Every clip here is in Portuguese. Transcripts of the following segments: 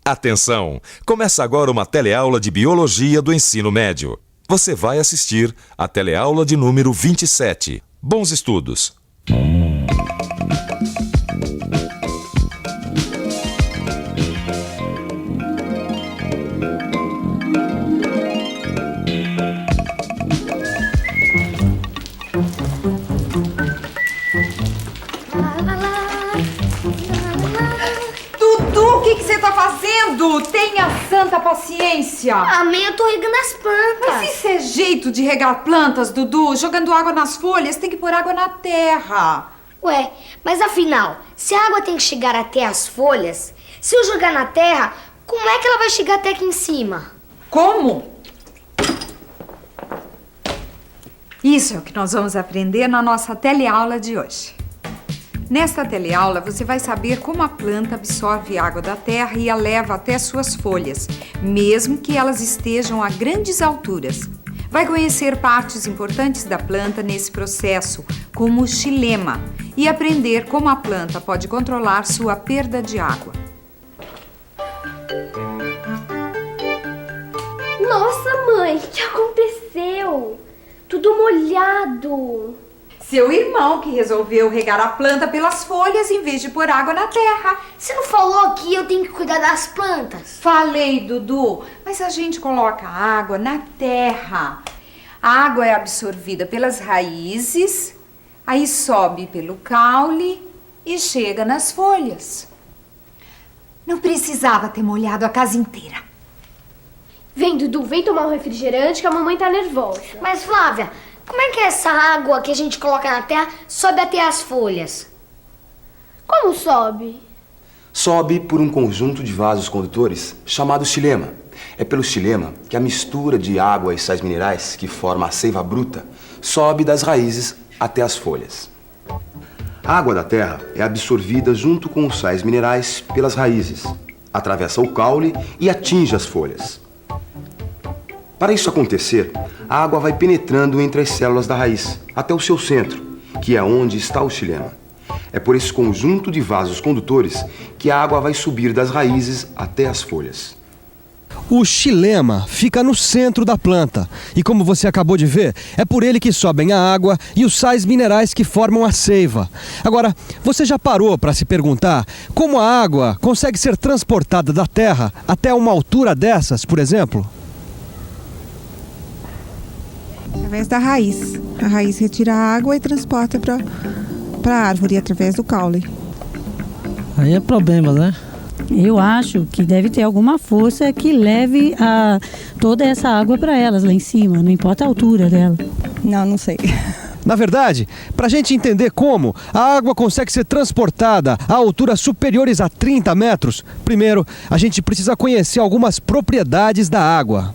Atenção! Começa agora uma teleaula de Biologia do Ensino Médio. Você vai assistir a teleaula de número 27. Bons estudos! Dudu, o que você tá fazendo? Tenha santa paciência. Amém, eu tô regando as plantas. Mas isso é jeito de regar plantas, Dudu? Jogando água nas folhas, tem que pôr água na terra. Ué, mas afinal, se a água tem que chegar até as folhas, se eu jogar na terra, como é que ela vai chegar até aqui em cima? Como? Isso é o que nós vamos aprender na nossa teleaula de hoje. Nesta teleaula, você vai saber como a planta absorve água da terra e a leva até suas folhas, mesmo que elas estejam a grandes alturas. Vai conhecer partes importantes da planta nesse processo, como o xilema, e aprender como a planta pode controlar sua perda de água. Nossa, mãe, o que aconteceu? Tudo molhado. Seu irmão que resolveu regar a planta pelas folhas em vez de pôr água na terra. Você não falou que eu tenho que cuidar das plantas? Falei, Dudu, mas a gente coloca água na terra. A água é absorvida pelas raízes, aí sobe pelo caule e chega nas folhas. Não precisava ter molhado a casa inteira. Vem, Dudu, vem tomar um refrigerante que a mamãe tá nervosa. Mas, Flávia, como é que essa água que a gente coloca na terra sobe até as folhas? Como sobe? Sobe por um conjunto de vasos condutores chamado xilema. É pelo xilema que a mistura de água e sais minerais, que forma a seiva bruta, sobe das raízes até as folhas. A água da terra é absorvida junto com os sais minerais pelas raízes, atravessa o caule e atinge as folhas. Para isso acontecer, a água vai penetrando entre as células da raiz, até o seu centro, que é onde está o xilema. É por esse conjunto de vasos condutores que a água vai subir das raízes até as folhas. O xilema fica no centro da planta e, como você acabou de ver, é por ele que sobem a água e os sais minerais que formam a seiva. Agora, você já parou para se perguntar como a água consegue ser transportada da terra até uma altura dessas, por exemplo? Através da raiz. A raiz retira a água e transporta para a árvore através do caule. Aí é problema, né? Eu acho que deve ter alguma força que leve toda essa água para elas lá em cima, não importa a altura dela. Não sei. Na verdade, para a gente entender como a água consegue ser transportada a alturas superiores a 30 metros, primeiro a gente precisa conhecer algumas propriedades da água.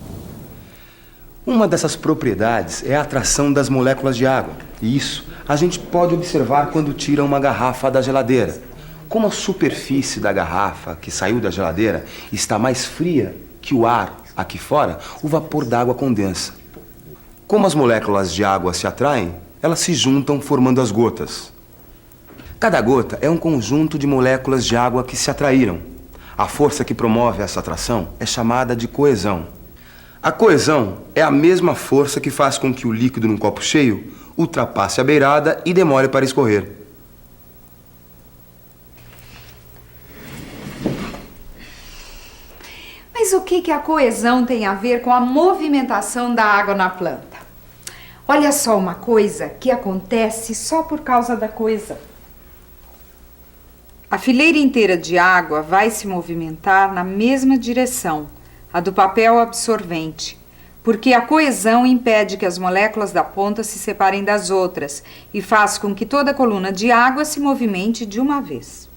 Uma dessas propriedades é a atração das moléculas de água. E isso a gente pode observar quando tira uma garrafa da geladeira. Como a superfície da garrafa que saiu da geladeira está mais fria que o ar aqui fora, o vapor d'água condensa. Como as moléculas de água se atraem, elas se juntam formando as gotas. Cada gota é um conjunto de moléculas de água que se atraíram. A força que promove essa atração é chamada de coesão. A coesão é a mesma força que faz com que o líquido num copo cheio ultrapasse a beirada e demore para escorrer. Mas o que a coesão tem a ver com a movimentação da água na planta? Olha só uma coisa que acontece só por causa da coesão. A fileira inteira de água vai se movimentar na mesma direção, a do papel absorvente, porque a coesão impede que as moléculas da ponta se separem das outras e faz com que toda a coluna de água se movimente de uma vez.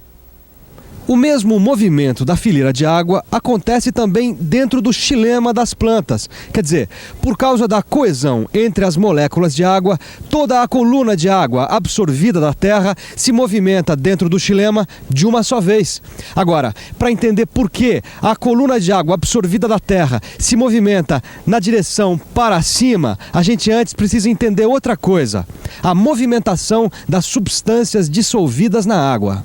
O mesmo movimento da fileira de água acontece também dentro do xilema das plantas. Quer dizer, por causa da coesão entre as moléculas de água, toda a coluna de água absorvida da terra se movimenta dentro do xilema de uma só vez. Agora, para entender por que a coluna de água absorvida da terra se movimenta na direção para cima, a gente antes precisa entender outra coisa: a movimentação das substâncias dissolvidas na água.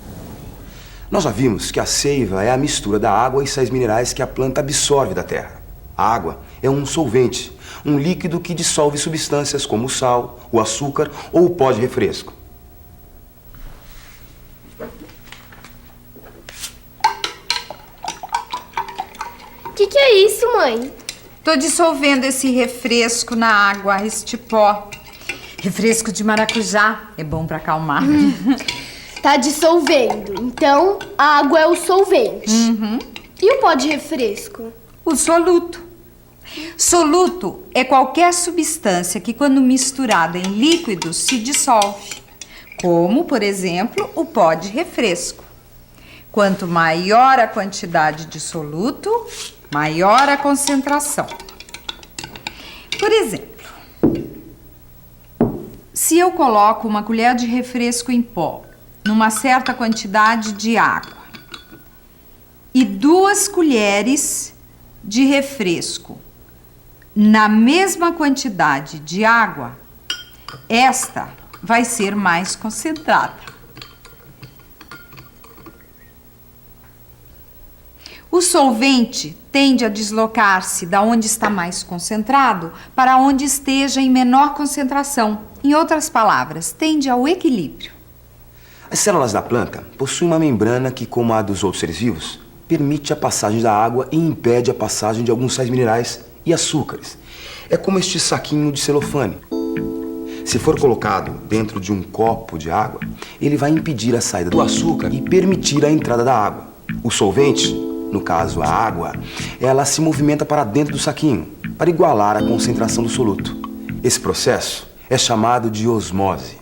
Nós já vimos que a seiva é a mistura da água e sais minerais que a planta absorve da terra. A água é um solvente, um líquido que dissolve substâncias como o sal, o açúcar ou o pó de refresco. O que é isso, mãe? Tô dissolvendo esse refresco na água, este pó. Refresco de maracujá, é bom pra acalmar. Tá dissolvendo, então a água é o solvente. E o pó de refresco? O soluto. Soluto é qualquer substância que, quando misturada em líquidos, se dissolve. Como, por exemplo, o pó de refresco. Quanto maior a quantidade de soluto, maior a concentração. Por exemplo, se eu coloco uma colher de refresco em pó numa certa quantidade de água e 2 colheres de refresco na mesma quantidade de água, esta vai ser mais concentrada. O solvente tende a deslocar-se da onde está mais concentrado para onde esteja em menor concentração. Em outras palavras, tende ao equilíbrio. As células da planta possuem uma membrana que, como a dos outros seres vivos, permite a passagem da água e impede a passagem de alguns sais minerais e açúcares. É como este saquinho de celofane. Se for colocado dentro de um copo de água, ele vai impedir a saída do açúcar e permitir a entrada da água. O solvente, no caso a água, ela se movimenta para dentro do saquinho, para igualar a concentração do soluto. Esse processo é chamado de osmose.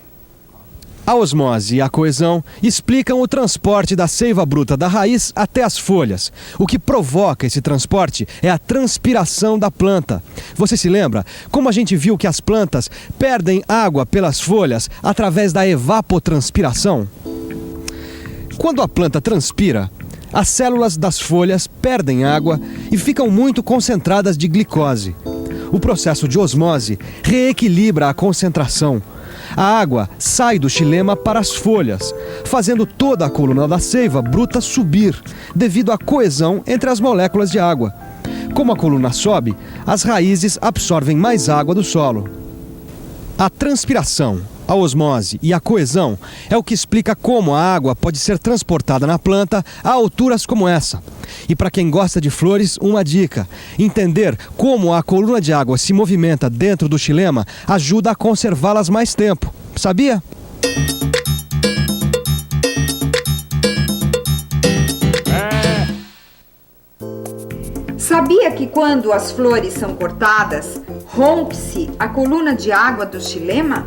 A osmose e a coesão explicam o transporte da seiva bruta da raiz até as folhas. O que provoca esse transporte é a transpiração da planta. Você se lembra como a gente viu que as plantas perdem água pelas folhas através da evapotranspiração? Quando a planta transpira, as células das folhas perdem água e ficam muito concentradas de glicose. O processo de osmose reequilibra a concentração. A água sai do xilema para as folhas, fazendo toda a coluna da seiva bruta subir, devido à coesão entre as moléculas de água. Como a coluna sobe, as raízes absorvem mais água do solo. A transpiração, a osmose e a coesão é o que explica como a água pode ser transportada na planta a alturas como essa. E para quem gosta de flores, uma dica: entender como a coluna de água se movimenta dentro do xilema ajuda a conservá-las mais tempo. Sabia? Sabia que quando as flores são cortadas, rompe-se a coluna de água do xilema?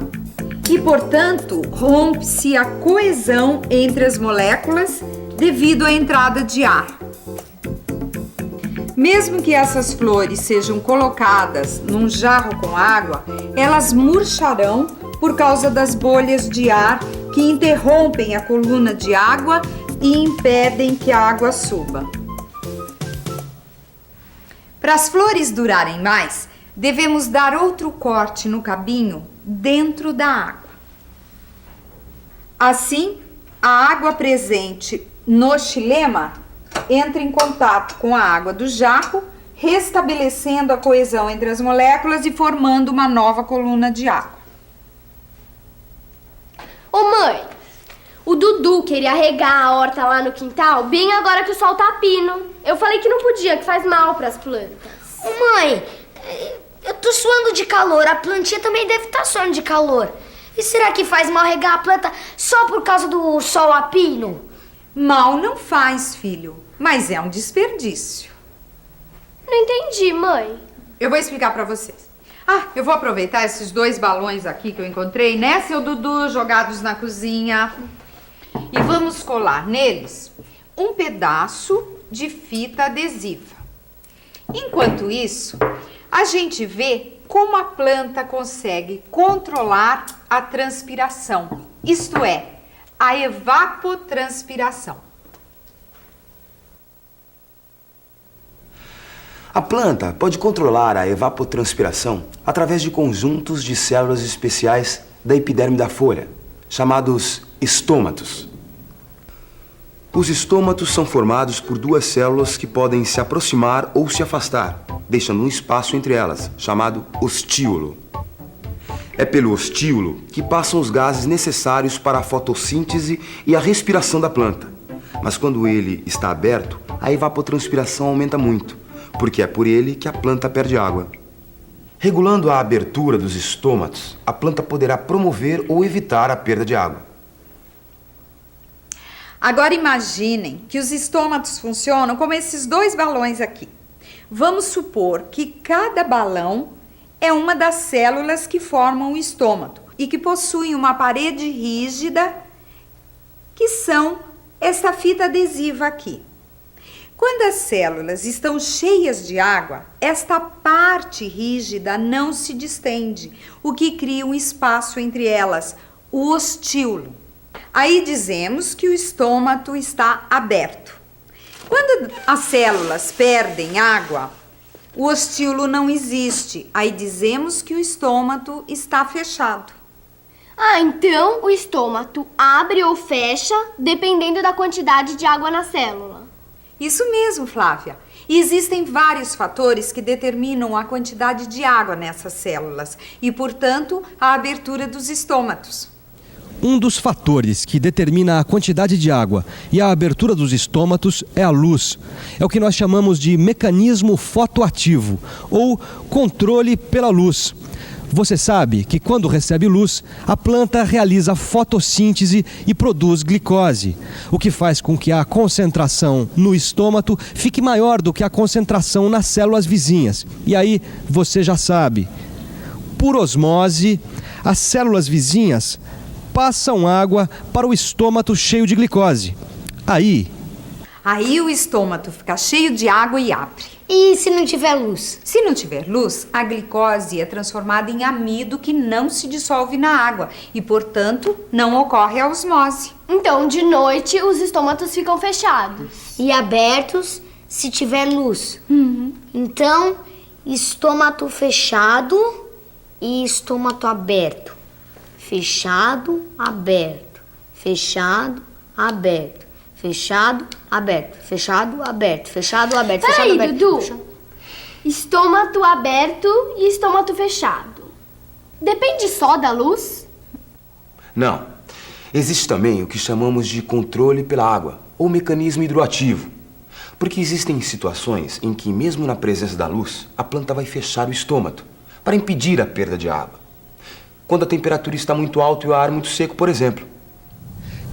E, portanto, rompe-se a coesão entre as moléculas devido à entrada de ar. Mesmo que essas flores sejam colocadas num jarro com água, elas murcharão por causa das bolhas de ar que interrompem a coluna de água e impedem que a água suba. Para as flores durarem mais, devemos dar outro corte no cabinho dentro da água. Assim, a água presente no xilema entra em contato com a água do jarro, restabelecendo a coesão entre as moléculas e formando uma nova coluna de água. Ô mãe, o Dudu queria regar a horta lá no quintal bem agora que o sol tá pino. Eu falei que não podia, que faz mal pras plantas. Ô mãe, eu tô suando de calor, a plantinha também deve estar suando de calor. E será que faz mal regar a planta só por causa do sol a pino? Mal não faz, filho, mas é um desperdício. Não entendi, mãe. Eu vou explicar pra vocês. Eu vou aproveitar esses 2 balões aqui que eu encontrei, né, seu Dudu, jogados na cozinha. E vamos colar neles um pedaço de fita adesiva. Enquanto isso, a gente vê como a planta consegue controlar a transpiração, isto é, a evapotranspiração. A planta pode controlar a evapotranspiração através de conjuntos de células especiais da epiderme da folha, chamados estômatos. Os estômatos são formados por duas células que podem se aproximar ou se afastar, deixando um espaço entre elas, chamado ostíolo. É pelo ostíolo que passam os gases necessários para a fotossíntese e a respiração da planta. Mas quando ele está aberto, a evapotranspiração aumenta muito, porque é por ele que a planta perde água. Regulando a abertura dos estômatos, a planta poderá promover ou evitar a perda de água. Agora imaginem que os estômatos funcionam como esses dois balões aqui. Vamos supor que cada balão é uma das células que formam o estômato e que possuem uma parede rígida, que são essa fita adesiva aqui. Quando as células estão cheias de água, esta parte rígida não se distende, o que cria um espaço entre elas, o ostíolo. Aí dizemos que o estômato está aberto. Quando as células perdem água, o ostíolo não existe. Aí dizemos que o estômato está fechado. Ah, então o estômato abre ou fecha dependendo da quantidade de água na célula. Isso mesmo, Flávia. E existem vários fatores que determinam a quantidade de água nessas células e, portanto, a abertura dos estômatos. Um dos fatores que determina a quantidade de água e a abertura dos estômatos é a luz. É o que nós chamamos de mecanismo fotoativo ou controle pela luz. Você sabe que quando recebe luz, a planta realiza fotossíntese e produz glicose, o que faz com que a concentração no estômato fique maior do que a concentração nas células vizinhas. E aí você já sabe, por osmose, as células vizinhas passam água para o estômato cheio de glicose. Aí o estômato fica cheio de água e abre. E se não tiver luz? Se não tiver luz, a glicose é transformada em amido que não se dissolve na água e, portanto, não ocorre a osmose. Então, de noite, os estômatos ficam fechados. E abertos se tiver luz. Então, estômato fechado e estômato aberto. Fechado, aberto. Fechado, aberto. Fechado, aberto. Fechado, aberto. Fechado, aberto. Fechado, Peraí, aberto. Dudu. Fechado. Estômato aberto e estômato fechado. Depende só da luz? Não. Existe também o que chamamos de controle pela água, ou mecanismo hidroativo. Porque existem situações em que, mesmo na presença da luz, a planta vai fechar o estômato, para impedir a perda de água. Quando a temperatura está muito alta e o ar muito seco, por exemplo.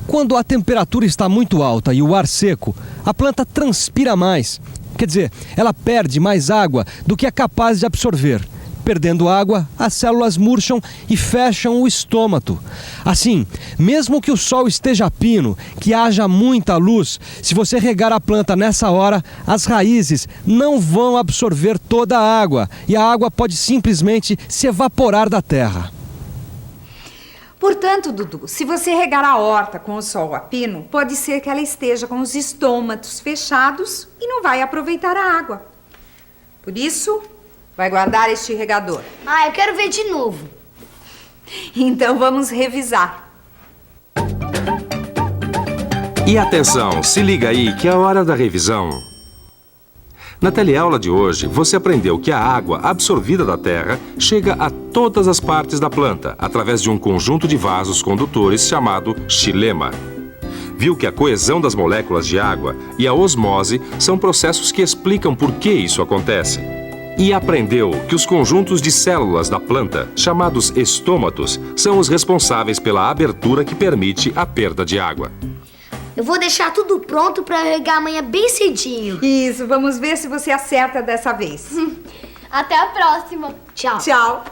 Quando a temperatura está muito alta e o ar seco, a planta transpira mais. Quer dizer, ela perde mais água do que é capaz de absorver. Perdendo água, as células murcham e fecham o estômato. Assim, mesmo que o sol esteja a pino, que haja muita luz, se você regar a planta nessa hora, as raízes não vão absorver toda a água e a água pode simplesmente se evaporar da terra. Portanto, Dudu, se você regar a horta com o sol a pino, pode ser que ela esteja com os estômatos fechados e não vai aproveitar a água. Por isso, vai guardar este regador. Ah, eu quero ver de novo. Então vamos revisar. E atenção, se liga aí que é a hora da revisão. Na teleaula de hoje, você aprendeu que a água absorvida da terra chega a todas as partes da planta, através de um conjunto de vasos condutores chamado xilema. Viu que a coesão das moléculas de água e a osmose são processos que explicam por que isso acontece. E aprendeu que os conjuntos de células da planta, chamados estômatos, são os responsáveis pela abertura que permite a perda de água. Eu vou deixar tudo pronto para regar amanhã bem cedinho. Isso, vamos ver se você acerta dessa vez. Até a próxima. Tchau. Tchau.